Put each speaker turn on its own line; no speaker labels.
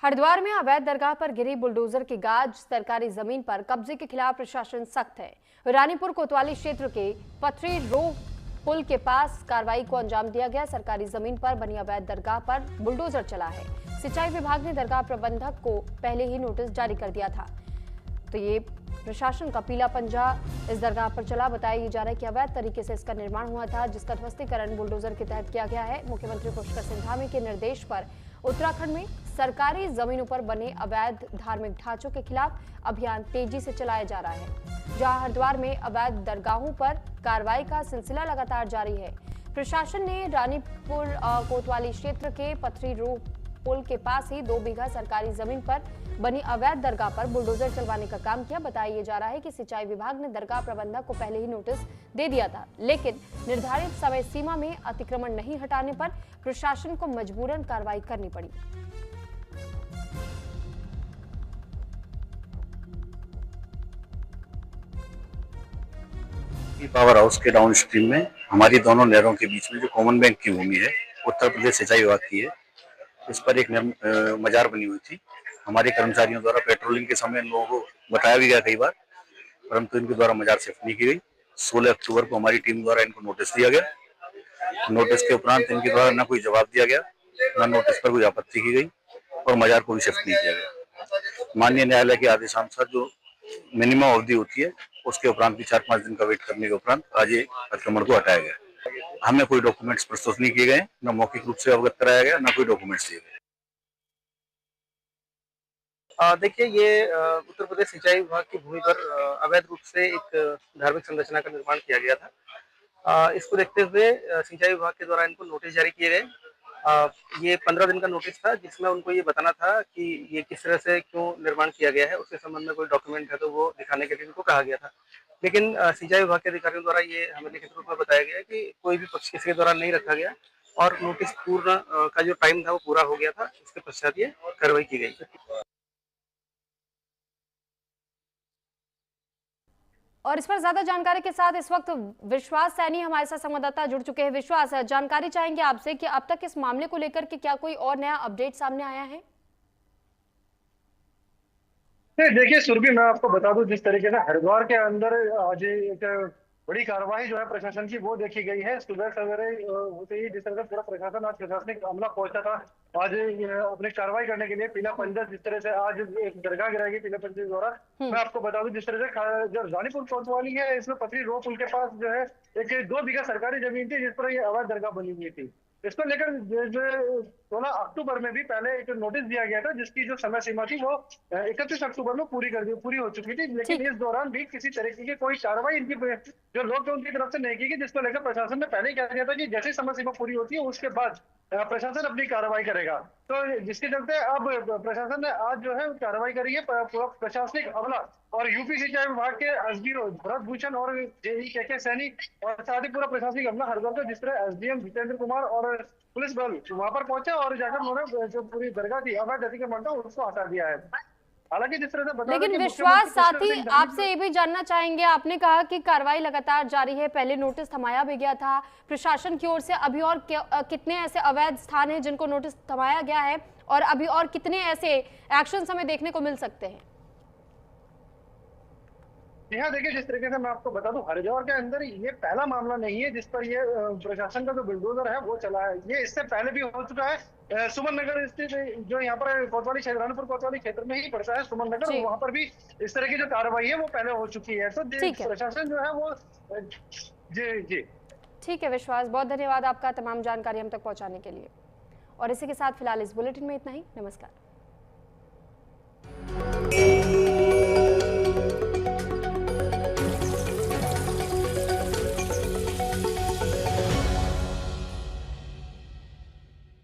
हरिद्वार में अवैध दरगाह पर गिरी बुलडोजर की गाज। सरकारी जमीन पर कब्जे के खिलाफ प्रशासन सख्त है। रानीपुर कोतवाली क्षेत्र के पथरी रोह पुल के पास कार्रवाई को अंजाम दिया गया। सरकारी जमीन पर बनी अवैध दरगाह पर बुलडोजर चला है। सिंचाई विभाग ने दरगाह प्रबंधक को पहले ही नोटिस जारी कर दिया था। तो ये प्रशासन का पीला पंजा इस दरगाह पर चला। बताया जा रहा है कि अवैध तरीके से इसका निर्माण हुआ था, जिसका ध्वस्तीकरण बुलडोजर के तहत किया गया है। मुख्यमंत्री पुष्कर सिंह धामी के निर्देश पर उत्तराखंड में सरकारी जमीनों पर बने अवैध धार्मिक ढांचों के खिलाफ अभियान तेजी से चलाया जा रहा है। जहां हरिद्वार में अवैध दरगाहों पर कार्रवाई का सिलसिला लगातार जारी है। प्रशासन ने रानीपुर कोतवाली क्षेत्र के पथरी रोह पुल के पास ही 2 बीघा सरकारी जमीन पर बनी अवैध दरगाह पर बुलडोजर चलवाने का काम किया। बताया जा रहा है कि सिंचाई विभाग ने दरगाह प्रबंधक को पहले ही नोटिस दे दिया था, लेकिन निर्धारित समय सीमा में अतिक्रमण नहीं हटाने पर प्रशासन को मजबूरन कार्रवाई करनी पड़ी।
पावर हाउस के डाउन स्ट्रीम में हमारी दोनों नहरों के बीच में जो कॉमन बैंक की भूमि है, उत्तर प्रदेश सिंचाई विभाग की है, इस पर एक मजार बनी हुई थी। हमारे कर्मचारियों द्वारा पेट्रोलिंग के समय इन लोगों को बताया भी गया कई बार, परंतु इनके द्वारा मजार शिफ्ट नहीं की गई। 16 अक्टूबर को हमारी टीम द्वारा इनको नोटिस दिया गया। नोटिस के उपरांत इनके द्वारा न कोई जवाब दिया गया, न नोटिस पर कोई आपत्ति की गई और मजार को भी शिफ्ट नहीं किया गया। माननीय न्यायालय के आदेशानुसार जो मिनिमम अवधि होती है, उसके उपरांत भी 4-5 दिन का वेट करने के उपरांत आज ये अतिक्रमण को हटाया गया। हमें कोई डॉक्यूमेंट्स प्रस्तुत नहीं किए गए, न मौखिक रूप से अवगत कराया गया, न कोई डॉक्यूमेंट्स दिए गए।
देखिए, ये उत्तर प्रदेश सिंचाई विभाग की भूमि पर अवैध रूप से एक धार्मिक संरचना का निर्माण किया गया था। इसको देखते हुए सिंचाई विभाग के द्वारा इनको नोटिस जारी किए गए। ये 15 दिन का नोटिस था, जिसमें उनको ये बताना था कि ये किस तरह से क्यों निर्माण किया गया है, उसके संबंध में कोई डॉक्यूमेंट है तो वो दिखाने के लिए इनको कहा गया था। लेकिन सिंचाई विभाग के अधिकारियों द्वारा ये हमें लिखित रूप में बताया गया कि कोई भी पक्ष किसी के द्वारा नहीं रखा गया और नोटिस पूर्ण का जो टाइम था वो पूरा हो गया था। इसके पश्चात ये कार्रवाई की गई।
और इस पर ज्यादा जानकारी के साथ इस वक्त विश्वास सैनी हमारे साथ संवाददाता जुड़ चुके हैं। विश्वास, जानकारी चाहेंगे आपसे कि अब तक इस मामले को लेकर के क्या कोई और नया अपडेट सामने आया है?
देखिए सुरभि, मैं आपको बता दूं, जिस तरीके से हरिद्वार के अंदर आज एक बड़ी कार्रवाई जो है प्रशासन की वो देखी गई है। सुबह सवेरे होते ही जिस तरह से पूरा प्रशासन, आज प्रशासनिक अमला पहुंचा था आज अपनी कार्रवाई करने के लिए। पीला पंजा जिस तरह से आज एक दरगाह गिराएगी पीला पंजे द्वारा। मैं आपको बता दूं, जिस तरह से जो रानीपुर कोतवाली है, इसमें पथरी रोह पुल के पास जो है एक 2 बीघा सरकारी जमीन थी, जिस पर ये अवैध दरगाह बनी हुई थी। इसको लेकर जो 16 अक्टूबर में भी पहले एक नोटिस दिया गया था, जिसकी जो समय सीमा थी वो 31 अक्टूबर में पूरी हो चुकी थी। लेकिन इस दौरान भी किसी तरीके की कोई कार्रवाई इनकी जो लोग थे उनकी तरफ से नहीं की गई, जिसको लेकर प्रशासन ने पहले ही कह दिया था कि जैसे समय सीमा पूरी होती है उसके बाद प्रशासन अपनी कार्रवाई करेगा। तो जिसके चलते अब प्रशासन ने आज जो है कार्रवाई करी है। पूरा प्रशासनिक अमला और यूपी सिंचाई विभाग के एसडीओ भरत भूषण और जेई के सैनी और साथ ही पूरा प्रशासनिक अमला हरिद्वार का, जिस तरह एसडीएम जितेंद्र कुमार और पुलिस बल वहां पर पहुंचे और जाकर उन्होंने जो पूरी दरगाह थी अवैध अतिक्रमण था उसको हटा दिया है। हालांकि जिस तरह से बता,
लेकिन विश्वास, साथ ही आपसे ये भी जानना चाहेंगे, आपने कहा कि कार्रवाई लगातार जारी है, पहले नोटिस थमाया भी गया था प्रशासन की ओर से, अभी और कितने ऐसे अवैध स्थान हैं जिनको नोटिस थमाया गया है और अभी और कितने ऐसे एक्शन हमें देखने को मिल सकते हैं?
जी हाँ, देखिए जिस तरीके से मैं आपको बता दूं, हरिद्वार के अंदर ये पहला मामला नहीं है जिस पर ये प्रशासन का जो बुलडोजर है वो चला है। ये इससे पहले भी हो चुका है। सुमन नगर स्थित जो यहाँ पर कोतवाली क्षेत्र, रानीपुर कोतवाली क्षेत्र में ही पड़ता है सुमन नगर, वहां पर भी इस तरह की जो कार्रवाई है वो पहले हो चुकी है। तो प्रशासन जो है वो जी जी
ठीक है विश्वास, बहुत धन्यवाद आपका तमाम जानकारी हम तक पहुंचाने के लिए। और इसी के साथ फिलहाल इस बुलेटिन में इतना ही। नमस्कार।